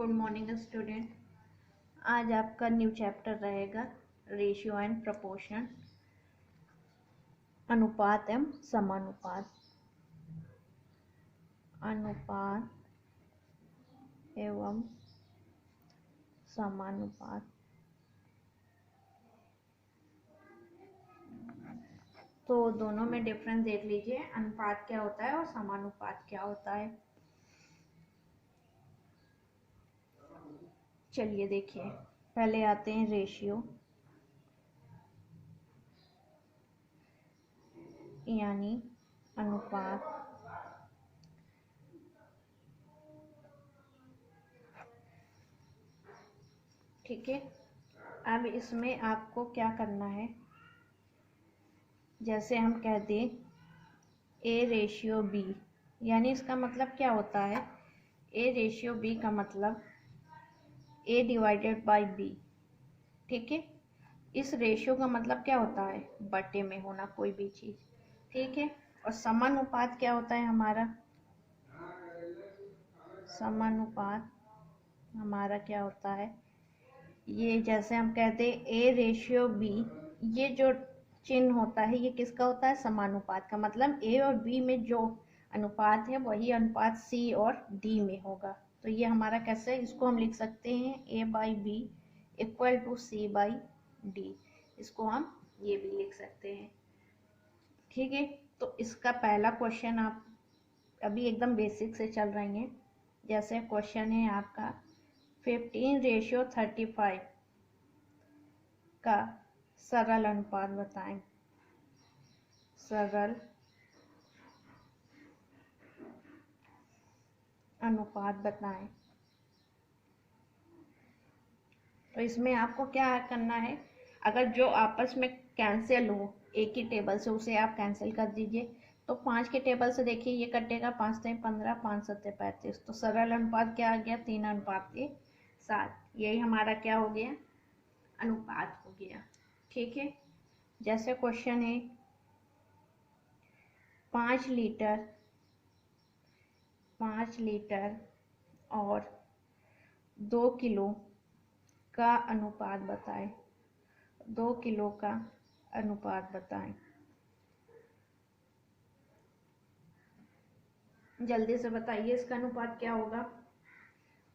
Good morning student. आज आपका new chapter रहेगा रेशियो एंड प्रपोर्शन, अनुपात एवं समानुपात। अनुपात एवं समानुपात। तो दोनों में डिफरेंस देख लीजिए, अनुपात क्या होता है और समानुपात क्या होता है। चलिए देखिए, पहले आते हैं रेशियो, यानी अनुपात। ठीक है, अब इसमें आपको क्या करना है, जैसे हम कह दें ए रेशियो बी, यानी इसका मतलब क्या होता है, ए रेशियो बी का मतलब ए डिवाइडेड बाय बी। ठीक है, इस रेशियो का मतलब क्या होता है, बटे में होना कोई भी चीज। ठीक है, और समानुपात क्या होता है हमारा, समानुपात हमारा क्या होता है, ये जैसे हम कहते हैं ए रेशियो बी, ये जो चिन्ह होता है ये किसका होता है, समानुपात का। मतलब ए और बी में जो अनुपात है वही अनुपात सी और डी में होगा। तो ये हमारा कैसे, इसको हम लिख सकते हैं A by B equal to C by D, इसको हम ये भी लिख सकते हैं। ठीक है, तो इसका पहला क्वेश्चन आप अभी एकदम बेसिक से चल रही हैं। जैसे क्वेश्चन है आपका 15:35 का सरल अनुपात बताएं। सरल अनुपात बताएं। तो इसमें आपको क्या करना है, अगर जो आपस में कैंसिल हो एक ही टेबल से उसे आप कैंसिल कर दीजिए। तो 5 के टेबल से देखिए ये कटेगा, 5 3 15, 5 7 35। तो सरल अनुपात क्या आ गया, 3:7। यही हमारा क्या हो गया, अनुपात हो गया। ठीक है, जैसे क्वेश्चन है 5 लीटर और 2 किलो का अनुपात बताएं। 2 किलो का अनुपात बताएं। जल्दी से बताइए, इसका अनुपात क्या होगा,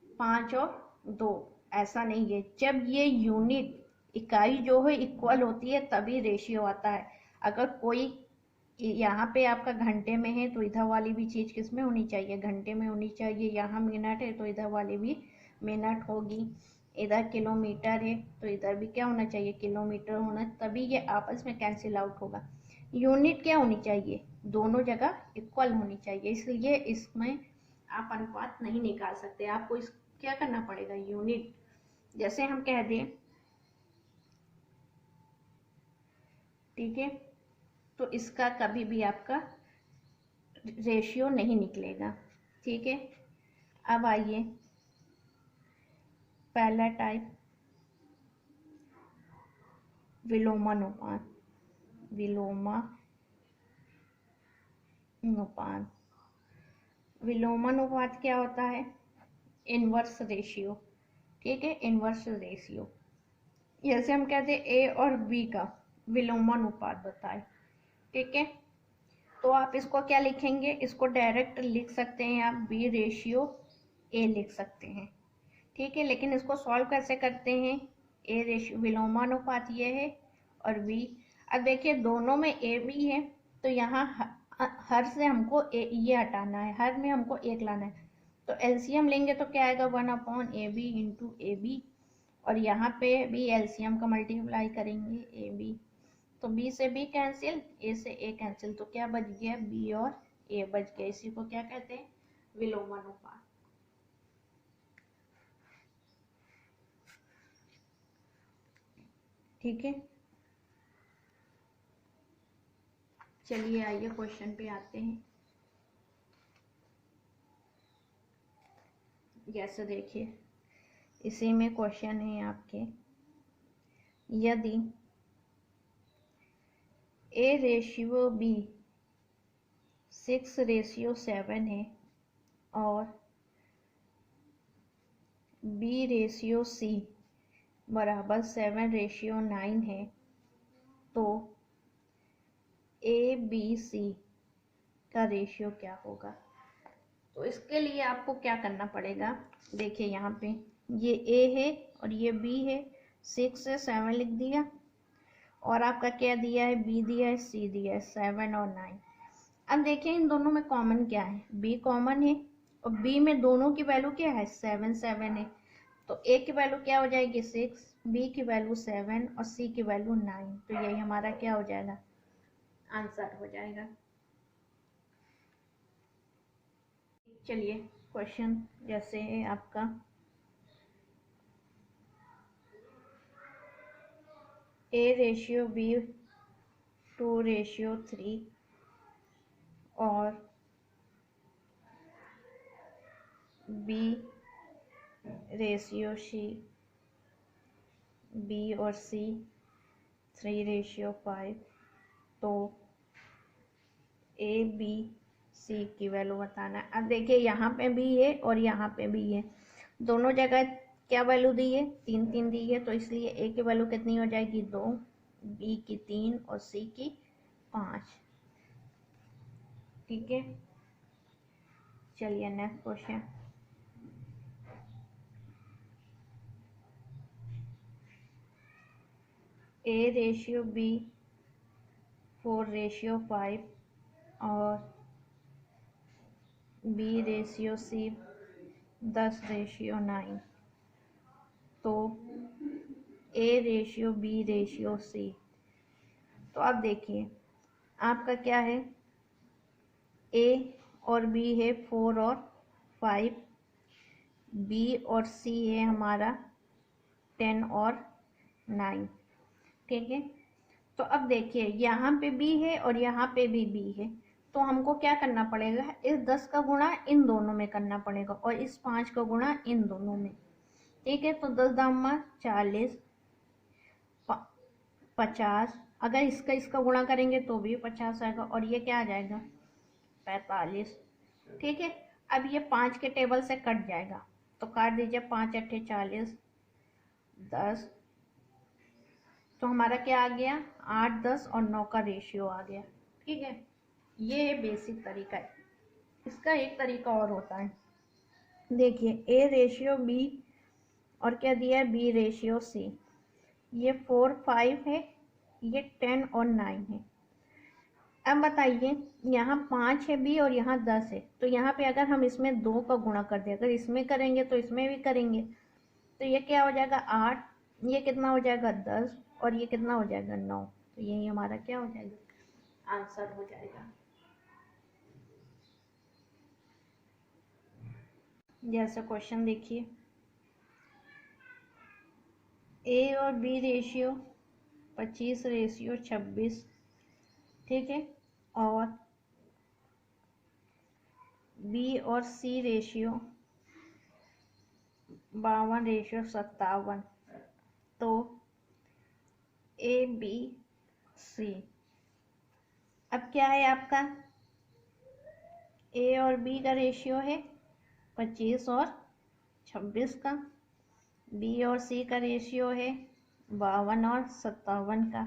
5 और 2। ऐसा नहीं है, जब ये यूनिट इकाई जो है इक्वल होती है तभी रेशियो आता है। अगर कोई यहाँ पे आपका घंटे में है तो इधर वाली भी चीज किस में होनी चाहिए, घंटे में होनी चाहिए। यहाँ मिनट है तो इधर वाली भी मिनट होगी। इधर किलोमीटर है तो इधर भी क्या होना चाहिए, किलोमीटर होना, तभी ये आपस में कैंसिल आउट होगा। यूनिट क्या होनी चाहिए, दोनों जगह इक्वल होनी चाहिए, इसलिए इसमें आप अनुपात नहीं निकाल सकते। आपको इस क्या करना पड़ेगा, यूनिट। जैसे हम कह दें, ठीक है, तो इसका कभी भी आपका रेशियो नहीं निकलेगा। ठीक है, अब आइए पहला टाइप, विलोमानुपात। विलोमानुपात, विलोमानुपात क्या होता है, इनवर्स रेशियो। ठीक है, इनवर्स रेशियो। जैसे हम कहते हैं ए और बी का विलोमानुपात बताए। ठीक है, तो आप इसको क्या लिखेंगे, इसको डायरेक्ट लिख सकते हैं आप, बी रेशियो ए लिख सकते हैं। ठीक है, लेकिन इसको सॉल्व कैसे करते हैं, ए रेशियो विलोमानुपात ये है और बी। अब देखिए दोनों में ए बी है, तो यहाँ हर से हमको ये हटाना है, हर में हमको एक लाना है। तो एलसीएम लेंगे तो क्या आएगा, 1/AB इंटू ए बी, और यहाँ पे भी एलसीएम का मल्टीप्लाई करेंगे ए बी। तो बी से बी कैंसिल, ए से ए कैंसिल, तो क्या बच गया, बी और ए बच गया। इसी को क्या कहते हैं, विलोमानुपात। ठीक है, चलिए आइए क्वेश्चन पे आते हैं। जैसे देखिए इसी में क्वेश्चन है आपके, यदि ए रेशियो बी 6:7 है और बी रेशियो सी बराबर 7:9 है तो ए बी सी का रेशियो क्या होगा। तो इसके लिए आपको क्या करना पड़ेगा, देखिए यहाँ पे ये ए है और ये बी है, 6 से 7 लिख दिया और आपका क्या दिया है, बी दिया है, सी दिया है, 7 और 9। अब देखिए इन दोनों में कॉमन क्या है, बी कॉमन है और बी में दोनों की वैल्यू क्या है, 7 7 है। तो ए की वैल्यू क्या हो जाएगी 6, बी की वैल्यू 7 और सी की वैल्यू 9। तो यही हमारा क्या हो जाएगा, आंसर हो जाएगा। चलिए क्वेश्चन जैसे है आपका, ए रेशियो बी 2:3 और बी रेशियो सी, बी और सी 3:5, तो ए बी सी की वैल्यू बताना है। अब देखिए यहाँ पे भी है और यहाँ पे भी है, दोनों जगह क्या वैल्यू दी है, 3 3 दी है, तो इसलिए ए की वैल्यू कितनी हो जाएगी 2, बी की 3 और सी की 5। ठीक है, चलिए next question, A ratio B 4:5 और बी रेशियो सी 10:9, तो A ratio B ratio C. तो अब देखिए आपका क्या है, ए और बी है 4 और 5, बी और सी है हमारा 10 और 9। ठीक है, तो अब देखिए यहाँ पे बी है और यहाँ पे भी बी है, तो हमको क्या करना पड़ेगा, इस 10 का गुणा इन दोनों में करना पड़ेगा और इस 5 का गुणा इन दोनों में। ठीक है, तो 10 दामा 40, 50, अगर इसका इसका गुणा करेंगे तो भी 50 आएगा और ये क्या आ जाएगा 45। ठीक है, अब ये 5 के टेबल से कट जाएगा, तो काट दीजिए, 5 8 40, 10, तो हमारा क्या आ गया 8 10 और 9 का रेशियो आ गया। ठीक है, ये बेसिक तरीका है। इसका एक तरीका और होता है, देखिए ए रेशियो बी और क्या दिया है बी रेशियो सी, ये 4 5 है, ये 10 और 9 है। अब बताइए यहाँ 5 है बी और यहाँ 10 है, तो यहाँ पे अगर हम इसमें 2 का गुणा कर दें, अगर इसमें करेंगे तो इसमें भी करेंगे, तो ये क्या हो जाएगा 8, ये कितना हो जाएगा 10 और ये कितना हो जाएगा 9। तो यही हमारा क्या हो जाएगा, आंसर हो जाएगा। जैसे क्वेश्चन देखिए, ए और बी रेशियो 25:26, ठीक है, और बी और सी रेशियो 52:57, तो ए बी सी। अब क्या है आपका, ए और बी का रेशियो है 25 और 26 का, बी और सी का रेशियो है 52 और 57 का।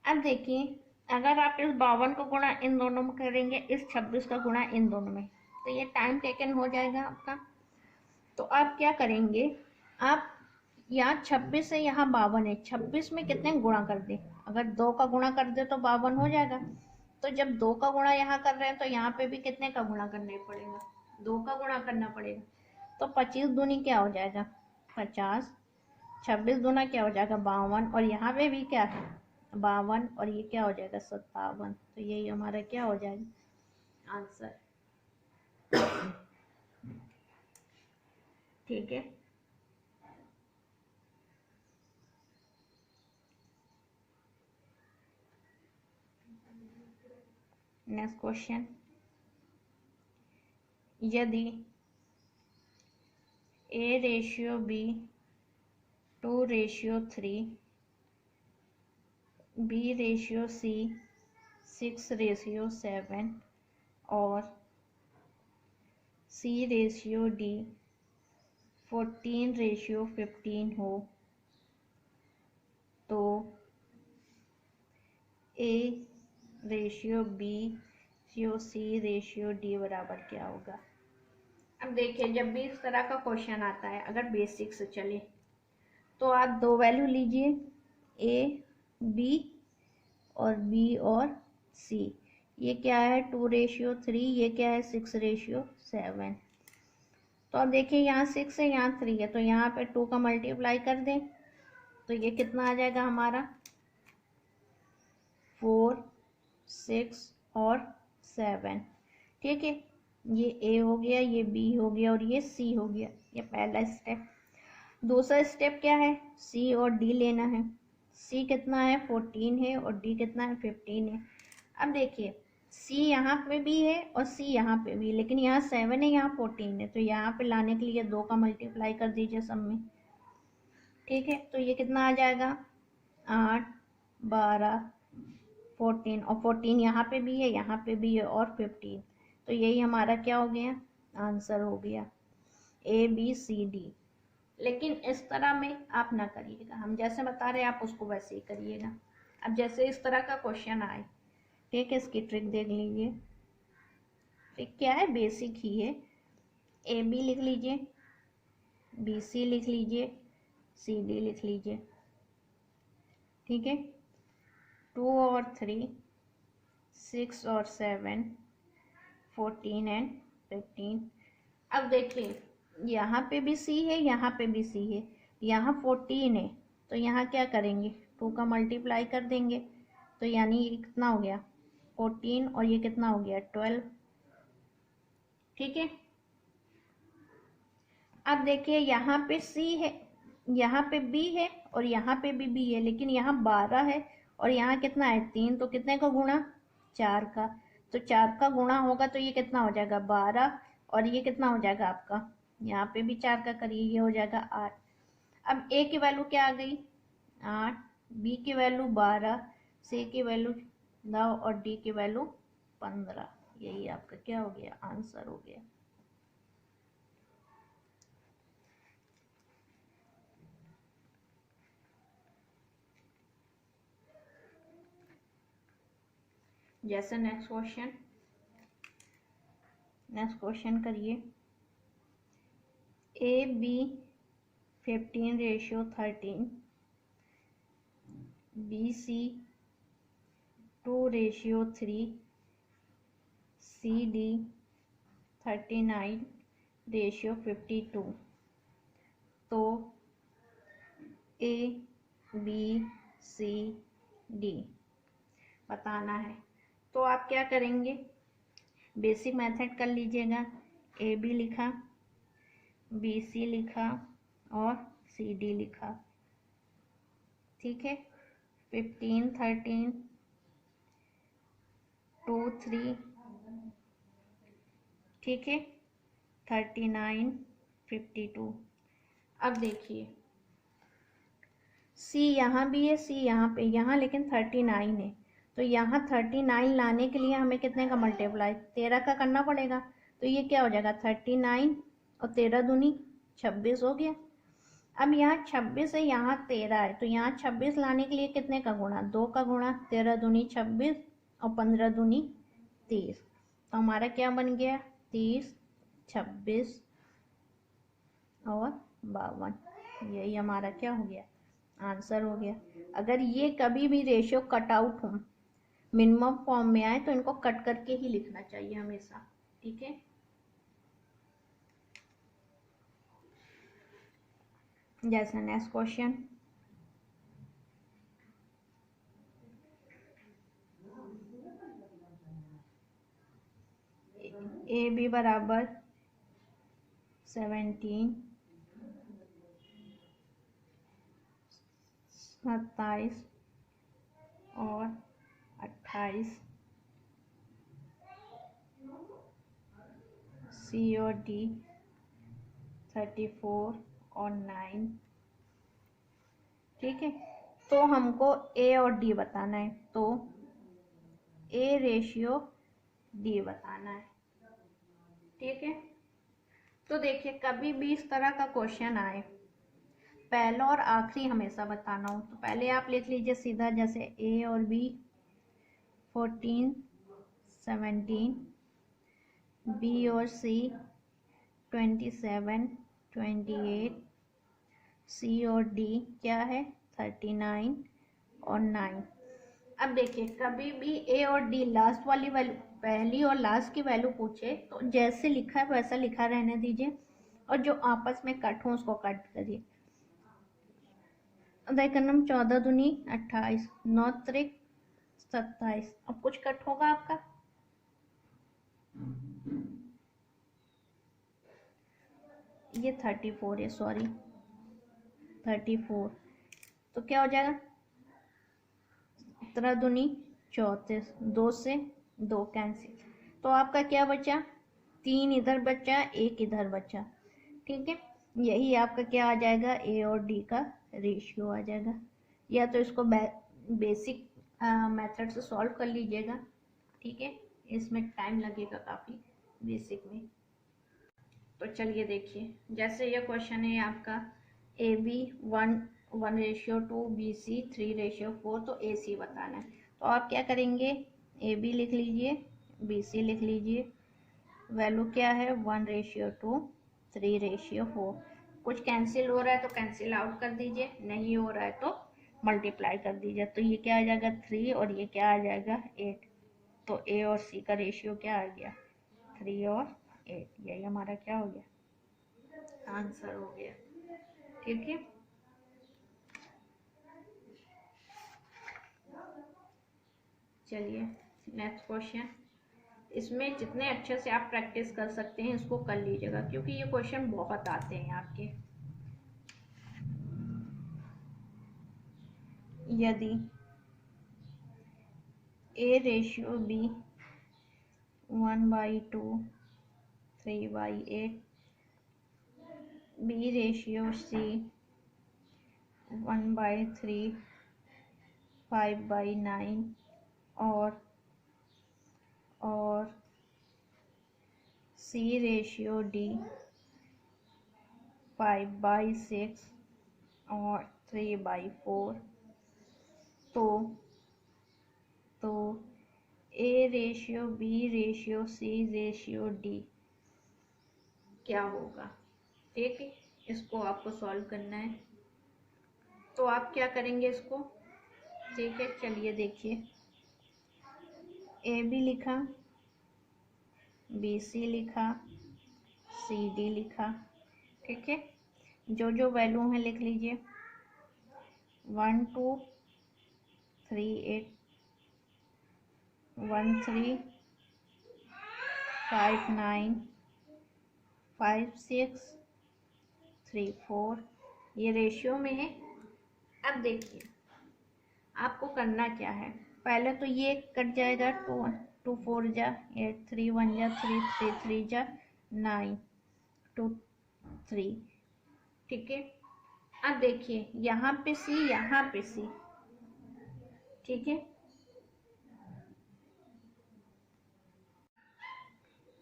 अब देखिए अगर आप इस 52 का गुणा इन दोनों में करेंगे, इस 26 का गुणा इन दोनों में, तो ये टाइम टेकन हो जाएगा आपका। तो आप क्या करेंगे, आप यहाँ 26 है, यहाँ 52 है, 26 में कितने गुणा कर दे, अगर 2 का गुणा कर दे तो 52 हो जाएगा। तो जब 2 का गुणा यहाँ कर रहे हैं तो यहाँ पे भी कितने का गुणा करना पड़ेगा, 2 का गुणा करना पड़ेगा। तो 25 दूनी क्या हो जाएगा 50, 26 दूना क्या हो जाएगा 52 और यहाँ पे भी क्या है 52 और ये क्या हो जाएगा 57। तो यही हमारा क्या हो जाएगा आंसर। ठीक है, नेक्स्ट क्वेश्चन, यदि A ratio B 2:3, B ratio C 6:7 और सी रेशियो डी 14:15 हो तो A:B/C/D बराबर क्या होगा। अब देखिए, जब भी इस तरह का क्वेश्चन आता है, अगर बेसिक से चले तो आप दो वैल्यू लीजिए, A, B और B और C। ये क्या है 2:3, ये क्या है 6:7। तो अब देखिए, यहाँ 6 है, यहाँ 3 है, तो यहाँ पे 2 का मल्टीप्लाई कर दें तो ये कितना आ जाएगा हमारा 4, 6 और 7। ठीक है, ये A हो गया, ये B हो गया और ये C हो गया। ये पहला स्टेप। दूसरा स्टेप क्या है, C और D लेना है। C कितना है 14 है और D कितना है 15 है। अब देखिए, C यहाँ पे भी है और C यहाँ पे भी, लेकिन यहाँ 7 है, यहाँ 14 है, तो यहाँ पे लाने के लिए 2 का मल्टीप्लाई कर दीजिए सब में। ठीक है, तो ये कितना आ जाएगा 8, 12, 14 और 14 यहाँ पे भी है, यहाँ पे भी है और 15। तो यही हमारा क्या हो गया, आंसर हो गया ABCD। लेकिन इस तरह में आप ना करिएगा, हम जैसे बता रहे हैं आप उसको वैसे ही करिएगा। अब जैसे इस तरह का क्वेश्चन आए, ठीक है, इसकी ट्रिक देख लीजिए। ट्रिक क्या है, बेसिक ही है। AB लिख लीजिए, BC लिख लीजिए, CD लिख लीजिए। ठीक है, 2 और 3, 6 और 7, 14 एंड 15। अब देखिए, यहाँ पे भी C है, यहाँ पे भी C है, यहाँ 14 है, तो यहाँ क्या करेंगे 2 का मल्टीप्लाई कर देंगे, तो यानी ये कितना हो गया 14 और ये कितना हो गया 12। ठीक है, अब देखिए, यहाँ पे C है, यहाँ पे B है और यहाँ पे भी B है, लेकिन यहाँ 12 है और यहाँ कितना है 3, तो कितने का गुणा 4 का, तो 4 का गुणा होगा तो ये कितना हो जाएगा 12 और ये कितना हो जाएगा आपका, यहाँ पे भी 4 का करिए, ये हो जाएगा 8। अब A की वैल्यू क्या आ गई 8, B की वैल्यू 12, C की वैल्यू 9 और D की वैल्यू 15। यही आपका क्या हो गया, आंसर हो गया। जैसे नेक्स्ट क्वेश्चन करिए। AB 15:13, BC 2:3, CD 39:52। तो ABCD बताना है। तो आप क्या करेंगे, बेसिक मेथड कर लीजिएगा। AB लिखा, BC लिखा और CD लिखा। ठीक है, 15, 13, 2, 3, ठीक है, 39, 52। अब देखिए, C यहाँ भी है, C यहाँ पे, यहाँ लेकिन 39 है, तो यहाँ 39 लाने के लिए हमें कितने का मल्टीप्लाई 13 का करना पड़ेगा, तो ये क्या हो जाएगा 39 और 13 दूनी 26 हो गया। अब यहाँ 26 है, यहाँ 13 है, तो यहाँ 26 लाने के लिए कितने का गुणा 2 का गुणा, 13 दूनी 26 और 15 दूनी 30। तो हमारा क्या बन गया 30, 26 और 52। यही हमारा क्या हो गया, आंसर हो गया। अगर ये कभी भी रेशियो कट आउट हो, मिनिमम फॉर्म में आए, तो इनको कट करके ही लिखना चाहिए हमेशा। ठीक है, जैसे नेक्स्ट क्वेश्चन। AB बराबर 17, 27 और 28, C और D 34 और 9। ठीक है, तो हमको A और D बताना है, तो A/D बताना है। ठीक है, तो देखिए कभी भी इस तरह का क्वेश्चन आए, पहला और आखिरी हमेशा बताना हो, तो पहले आप लिख लीजिए सीधा, जैसे ए और बी 14 17, बी और सी 27 28, सी और डी क्या है 39 और 9। अब देखिए कभी भी ए और डी लास्ट वाली वैल्यू, पहली और लास्ट की वैल्यू पूछे तो जैसे लिखा है वैसा लिखा रहने दीजिए, और जो आपस में कट हो उसको कट करिए। देखिए नंबर 14 दूनी 28, 9 त्रिक 27, अब कुछ कट होगा आपका, ये 34 है, सॉरी 34, तो क्या हो जाएगा 17 दूनी 34, 2 से 2 कैंसिल, तो आपका क्या बचा 3 इधर बचा 1 इधर बचा, ठीक है। यही आपका क्या आ जाएगा ए और डी का रेशियो आ जाएगा। या तो इसको बेसिक मेथड से सॉल्व कर लीजिएगा, ठीक है, इसमें टाइम लगेगा काफ़ी बेसिक में। तो चलिए देखिए, जैसे ये क्वेश्चन है आपका ए बी 1:2, बी सी 3:4, तो ए सी बताना है। तो आप क्या करेंगे, ए बी लिख लीजिए, बी सी लिख लीजिए, वैल्यू क्या है 1:2 3:4, कुछ कैंसिल हो रहा है तो कैंसिल आउट कर दीजिए, नहीं हो रहा है तो मल्टीप्लाई कर दीजिए, तो ये क्या आ जाएगा 3 और ये क्या आ जाएगा 8, तो ए और सी का रेशियो क्या आ गया 3 और 8, यही हमारा क्या हो गया आंसर हो गया, ठीक है। चलिए नेक्स्ट क्वेश्चन, इसमें जितने अच्छे से आप प्रैक्टिस कर सकते हैं इसको कर लीजिएगा, क्योंकि ये क्वेश्चन बहुत आते हैं आपके। यदि A ratio B 1/2 3/8, B ratio C 1/3 5/9, और सी रेशियो डी 5/6 और 3/4, तो A ratio B ratio C ratio D क्या होगा, ठीक है। इसको आपको सॉल्व करना है, तो आप क्या करेंगे इसको, ठीक है। चलिए देखिए, ए बी लिखा, बी सी लिखा, सी डी लिखा, ठीक है। जो जो वैल्यू है लिख लीजिए, 1 2 3 8, 1 3 5 9 5 6 3 4, ये रेशियो में है। अब देखिए आपको करना क्या है, पहले तो ये कट जाएगा, 2 2 4 जा 8, 3 1 जा 3 3 3 जा 9 2 3, ठीक है। अब देखिए यहाँ पे सी यहाँ पे सी, ठीक है।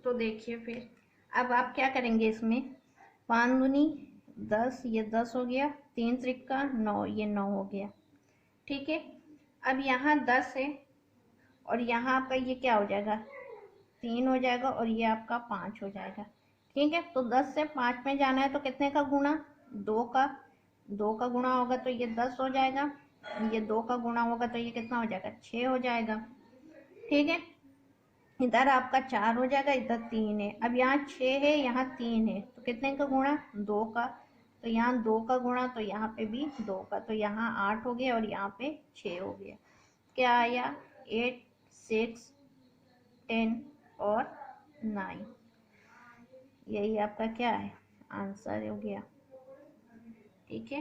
तो देखिए फिर अब आप क्या करेंगे, इसमें 5 दूनी 10, ये 10 हो गया, 3 त्रिका 9, ये 9 हो गया, ठीक है। अब यहाँ 10 है और यहाँ आपका ये क्या हो जाएगा 3 हो जाएगा, और ये आपका 5 हो जाएगा, ठीक है। तो 10 से 5 में जाना है तो कितने का गुणा 2 का, 2 का गुणा होगा तो ये 10 हो जाएगा, ये 2 का गुणा होगा तो ये कितना हो जाएगा 6 हो जाएगा, ठीक है। इधर आपका 4 हो जाएगा, इधर 3 है, अब यहाँ 6 है यहाँ 3 है, तो कितने का गुणा 2 का, तो यहाँ 2 का गुणा, तो यहाँ पे भी 2 का, तो यहाँ 8 हो गया और यहाँ पे 6 हो गया, क्या आया 8 6 10 और 9, यही आपका क्या है आंसर हो गया, ठीक है।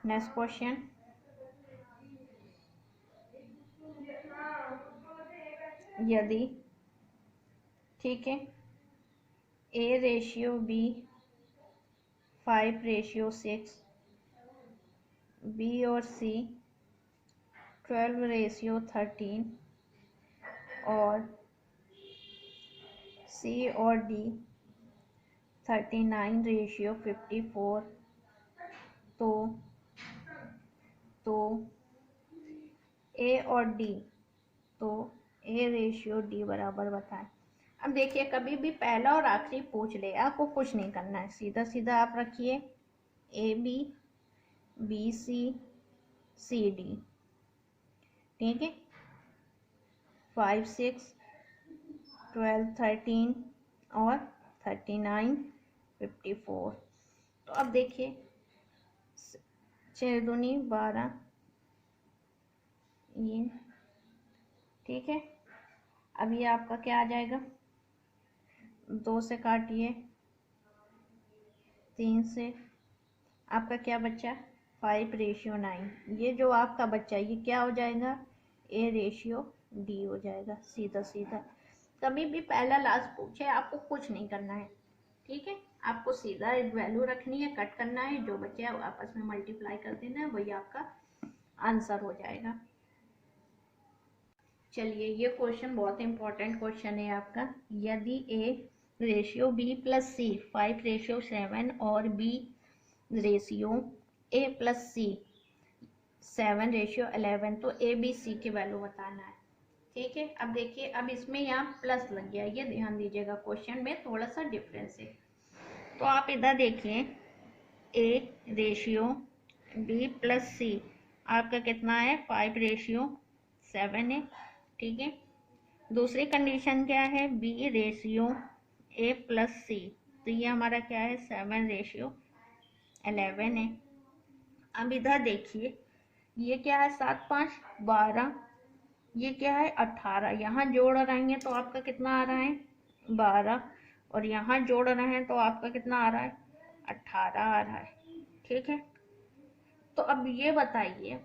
नेक्स्ट क्वेश्चन, यदि, ठीक है, ए रेशियो बी 5:6, बी और सी 12:13, और सी और डी 39:54, तो ए और डी, तो A/D बराबर बताएं। अब देखिए, कभी भी पहला और आखिरी पूछ ले, आपको कुछ नहीं करना है, सीधा सीधा आप रखिए AB, BC, CD, ठीक है, 5, 6, 12, 13 और 39, 54। तो अब देखिए 6 दूनी 12, ये ठीक है। अब ये आपका क्या आ जाएगा, 2 से काटिए, 3 से, आपका क्या बच्चा 5:9। ये जो आपका बच्चा ये क्या हो जाएगा, A/D हो जाएगा, सीधा सीधा। कभी भी पहला लास्ट पूछे आपको कुछ नहीं करना है, ठीक है, आपको सीधा वैल्यू रखनी है, कट करना है, जो बचे आपस में मल्टीप्लाई कर देना है, वही आपका आंसर हो जाएगा। चलिए, ये क्वेश्चन बहुत इंपॉर्टेंट क्वेश्चन है आपका। यदि A/B+C 5:7 और B/A+C 7:11, तो ABC की वैल्यू बताना है, ठीक है। अब देखिए, अब इसमें यहाँ प्लस लग गया, ये ध्यान दीजिएगा, क्वेश्चन में थोड़ा सा डिफरेंस है। तो आप इधर देखिए, A/B+C आपका कितना है, 5:7 है, ठीक है। दूसरी कंडीशन क्या है, B/A+C, तो ये हमारा क्या है, 7:11 है। अब इधर देखिए, ये क्या है, 7, 5, 12, ये क्या है 18, यहाँ जोड़ रहेंगे तो आपका कितना आ रहा है 12, और यहाँ जोड़ रहे हैं तो आपका कितना आ रहा है 18 आ रहा है, ठीक है। तो अब ये बताइए,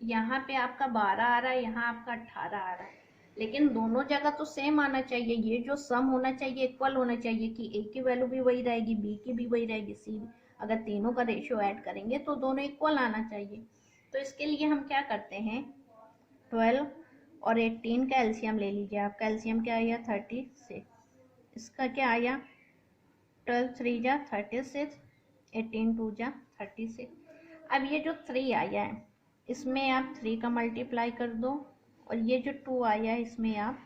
यहाँ पे आपका 12 आ रहा है, यहाँ आपका 18 आ रहा है, लेकिन दोनों जगह तो सेम आना चाहिए, ये जो सम होना चाहिए इक्वल होना चाहिए, कि A की वैल्यू भी वही रहेगी, B की भी वही रहेगी, C भी। अगर तीनों का रेशियो ऐड करेंगे तो दोनों इक्वल आना चाहिए। तो इसके लिए हम क्या करते हैं, 12 और 18 का एलसीएम ले लीजिए। आपका एलसीएम क्या आया, 36, इसका क्या आया, 12 3 जा 36, 18 2 जा 36। अब ये जो 3 आया है, इसमें आप 3 का मल्टीप्लाई कर दो, और ये जो 2 आया है, इसमें आप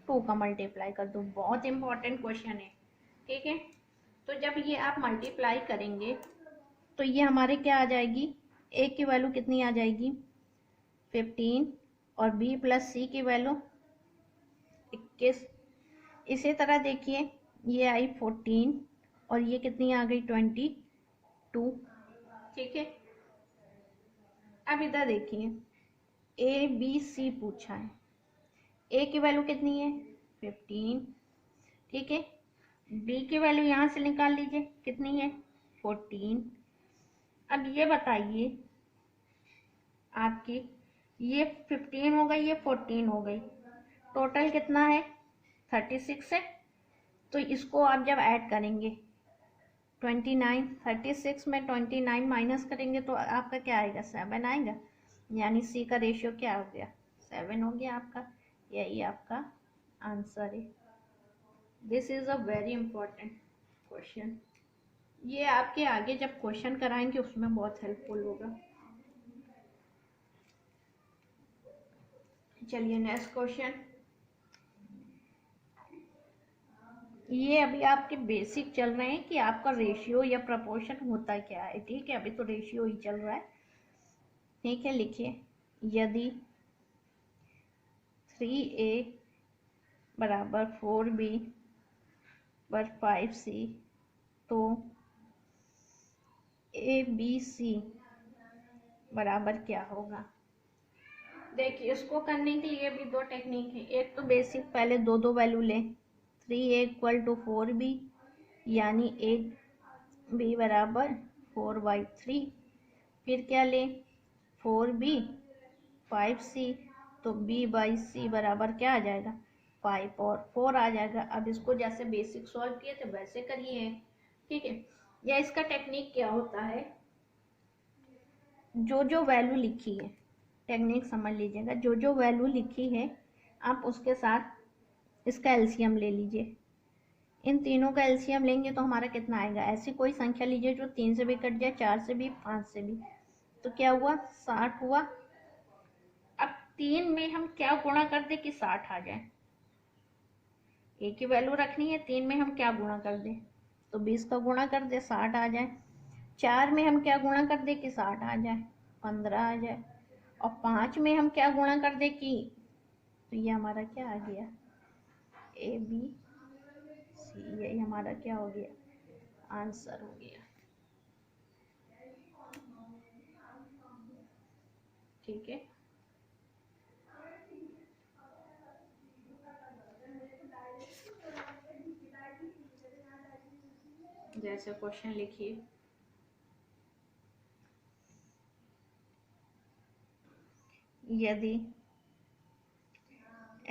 2 का मल्टीप्लाई कर दो। बहुत इंपॉर्टेंट क्वेश्चन है, ठीक है। तो जब ये आप मल्टीप्लाई करेंगे तो ये हमारे क्या आ जाएगी, A की वैल्यू कितनी आ जाएगी 15, और B+C की वैल्यू 21। इसी तरह देखिए, ये आई 14, और ये कितनी आ गई 22, ठीक है। अब इधर देखिए, ABC पूछा है, A की वैल्यू कितनी है 15, ठीक है। B की वैल्यू यहाँ से निकाल लीजिए, कितनी है 14। अब ये बताइए, आपकी ये 15 हो गई, ये 14 हो गई, टोटल कितना है 36 है। तो इसको आप जब ऐड करेंगे 29, 36 में 29 माइनस करेंगे तो आपका क्या आएगा 7 आएगा, यानी सी का रेशियो क्या हो गया 7 हो गया आपका। यही आपका आंसर है। This is a very important question, ये आपके आगे जब क्वेश्चन कराएंगे उसमें बहुत हेल्पफुल होगा। चलिए नेक्स्ट क्वेश्चन, ये अभी आपके बेसिक चल रहे हैं कि आपका रेशियो या प्रपोर्शन होता क्या है, ठीक है, अभी तो रेशियो ही चल रहा है, ठीक है। लिखिए, यदि 3A बराबर 4B पर 5C, तो ABC बराबर क्या होगा। देखिए, इसको करने के लिए भी दो टेक्निक है। एक तो बेसिक, पहले दो दो वैल्यू लें, 3A = 4B, यानी 8B बराबर 4/3। फिर क्या लें, 4B 5C, तो B/C बराबर क्या आ जाएगा 5 और 4 आ जाएगा। अब इसको जैसे बेसिक सॉल्व किए थे वैसे करिए, ठीक है। या इसका टेक्निक क्या होता है, जो जो वैल्यू लिखी है, टेक्निक समझ लीजिएगा, जो जो वैल्यू लिखी है आप उसके साथ इसका एलसीएम ले लीजिए। इन तीनों का एलसीएम लेंगे तो हमारा कितना आएगा, ऐसी कोई संख्या लीजिए जो 3 से भी कट जाए, 4 से भी, 5 से भी। तो क्या हुआ, 60 हुआ। अब 3 में हम क्या गुणा कर दे कि 60 आ जाए, एक ही वैल्यू रखनी है, 3 में हम क्या गुणा कर दे तो 20 का गुणा कर दे 60 आ जाए। 4 में हम क्या गुणा कर दे कि 60 आ जाए, 15 आ जाए। और 5 में हम क्या गुणा कर दे कि, तो ये हमारा क्या आ गया, ए बी सी, यही हमारा क्या हो गया, आंसर हो गया। ठीक है, जैसे क्वेश्चन लिखिए, यदि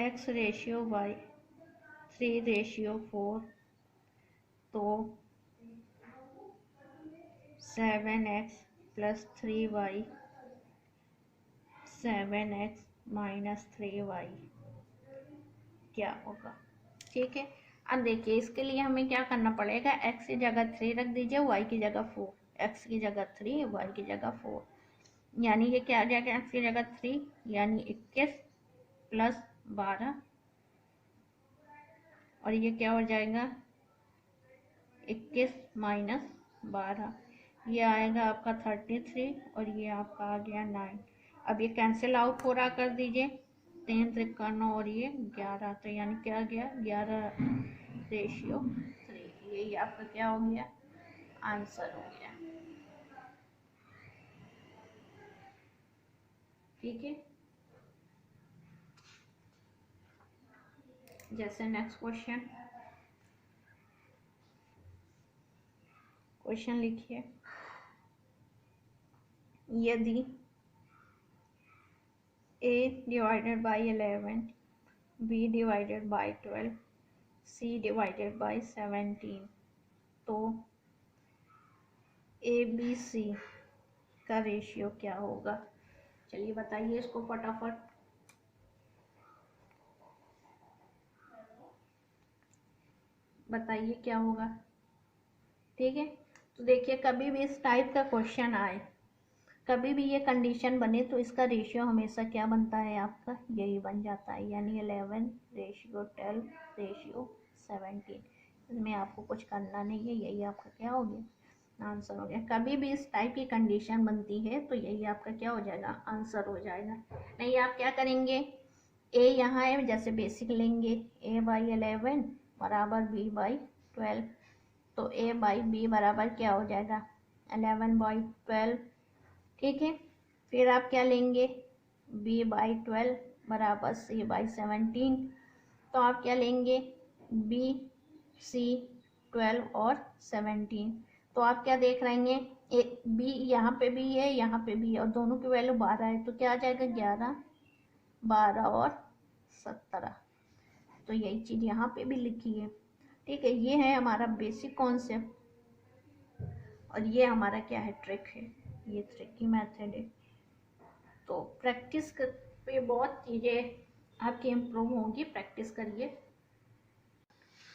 x रेशियो y 3 रेशियो 4 तो 7x plus 3y 7x minus 3y क्या होगा। ठीक है, अब देखिए इसके लिए हमें क्या करना पड़ेगा, x की जगह 3 रख दीजिए, y की जगह 4, x की जगह 3, y की जगह 4, यानी ये क्या आ जाएगा, x की जगह 3 यानी 21 प्लस 12, और ये क्या हो जाएगा 21 माइनस 12, ये आएगा आपका 33 और ये आपका आ गया 9। अब ये कैंसिल आउट हो रहा, कर दीजिए, 3 त्रिका 9 और ये 11, तो यानी क्या गया 11 रेशियो 3, यही आपका क्या हो गया, आंसर हो गया। ठीक है, जैसे नेक्स्ट क्वेश्चन लिखिए, यदि a divided by 11, b divided by 12, c divided by 17, तो ए बी सी का रेशियो क्या होगा। चलिए बताइए इसको फटाफट, बताइए क्या होगा। ठीक है, तो देखिए कभी भी इस टाइप का क्वेश्चन आए, कभी भी ये कंडीशन बने तो इसका रेशियो हमेशा क्या बनता है, आपका यही बन जाता है, यानी 11 रेशियो 12 रेशियो 17। इसमें आपको कुछ करना नहीं है, यही आपका क्या हो गया, आंसर हो गया। कभी भी इस टाइप की कंडीशन बनती है तो यही आपका क्या हो जाएगा, आंसर हो जाएगा। नहीं आप क्या करेंगे, ए यहाँ है जैसे बेसिक लेंगे, a बाई 11 बराबर b बाई 12, तो a बाई b बराबर क्या हो जाएगा 11 बाई 12। ठीक है, फिर आप क्या लेंगे, b बाई 12 बराबर c बाई 17, तो आप क्या लेंगे b c 12 और 17, तो आप क्या देख रहे हैं, एक b यहाँ पे भी है, यहाँ पे भी है, और दोनों की वैल्यू 12 है, तो क्या आ जाएगा 11, 12 और 17, तो यही चीज़ यहाँ पे भी लिखी है। ठीक है, ये है हमारा बेसिक कॉन्सेप्ट, और ये हमारा क्या है, ट्रिक है, ये ट्रिक की मेथड है। तो प्रैक्टिस पे बहुत चीज़ें आपकी इम्प्रूव होंगी, प्रैक्टिस करिए।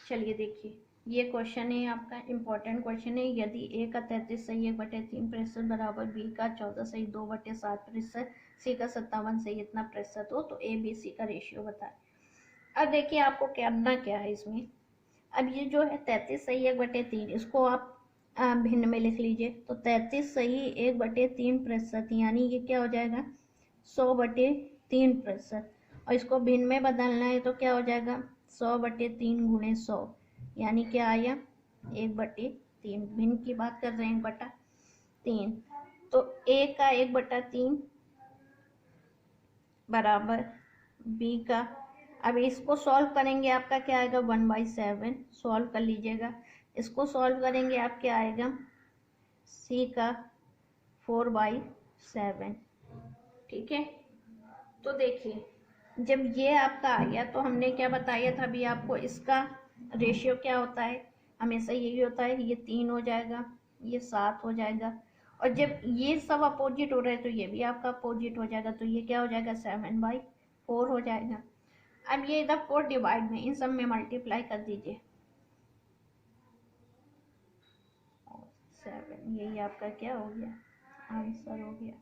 चलिए देखिए, ये क्वेश्चन है आपका इम्पोर्टेंट क्वेश्चन है, यदि ए का 33 सही 1/3% बराबर, बी का 14 सही 2/7%, सी का 57 सही इतना प्रतिशत हो, तो ए बी सी का रेशियो बताए। अब देखिए आपको करना क्या है इसमें, अब ये जो है 33 सही 1/3, इसको आप भिन्न में लिख लीजिए, तो 33 सही 1/3%, यानी ये क्या हो जाएगा 100/3%, और इसको भिन्न में बदलना है तो क्या हो जाएगा 100/3 गुणे 100, यानी क्या आया 1/3, भिन्न की बात कर रहे हैं 1/3, तो a का 1/3 बराबर b का, अब इसको सॉल्व करेंगे आपका क्या आएगा 1/7, सॉल्व कर लीजिएगा, इसको सॉल्व करेंगे आप क्या आएगा c का 4/7। ठीक है, तो देखिए जब ये आपका आ गया तो हमने क्या बताया था अभी आपको, इसका रेशियो क्या होता है, हमेशा यही होता है, ये 3 हो जाएगा, ये 7 हो जाएगा, और जब ये सब अपोजिट हो रहे हैं तो ये भी आपका अपोजिट हो जाएगा, तो ये क्या हो जाएगा 7/4 हो जाएगा। अब ये इधर 4 डिवाइड में, इन सब में मल्टीप्लाई कर दीजिए। 7, यही आपका क्या हो गया, आंसर हो गया।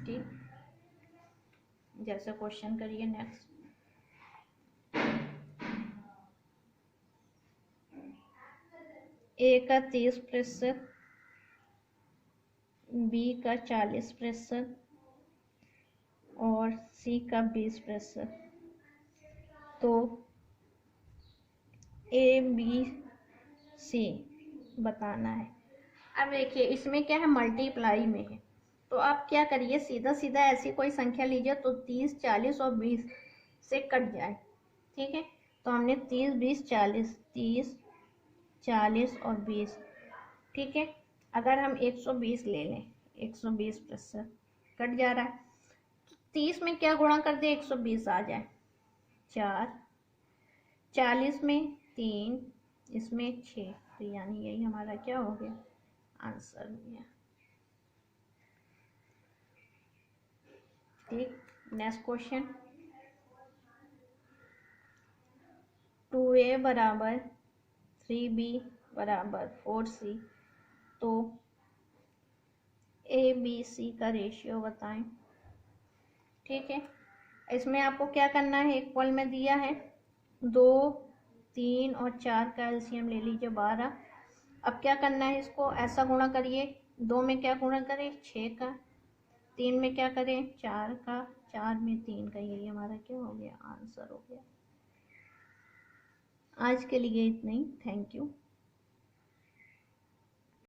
ठीक, जैसे क्वेश्चन करिए नेक्स्ट। ए का 30%, बी का 40% और सी का 20%। तो ए बी सी बताना है। अब देखिए इसमें क्या है, मल्टीप्लाई में है, तो आप क्या करिए, सीधा सीधा ऐसी कोई संख्या लीजिए तो 30, 40 और 20 से कट जाए। ठीक है, तो हमने 30, 20, 40, 30, 40 और 20। ठीक है, अगर हम 120 ले लें, 120% कट जा रहा है, 30 में क्या गुणा कर दे 120 आ जाए, 4, 40 में 3, इसमें 6, तो यानी यही हमारा क्या हो गया, आंसर हो गया। ठीक, नेक्स्ट क्वेश्चन। 2a बराबर 3b बराबर 4c, तो ए बी सी का रेशियो बताएं। ठीक है, इसमें आपको क्या करना है, इक्वल में दिया है, 2, 3 और 4 का एलसीएम ले लीजिए 12। अब क्या करना है, इसको ऐसा गुणा करिए, 2 में क्या गुणा करें 6 का, 3 में क्या करें 4 का, 4 में 3 का, यही हमारा क्या हो गया, आंसर हो गया। आज के लिए इतना ही, थैंक यू।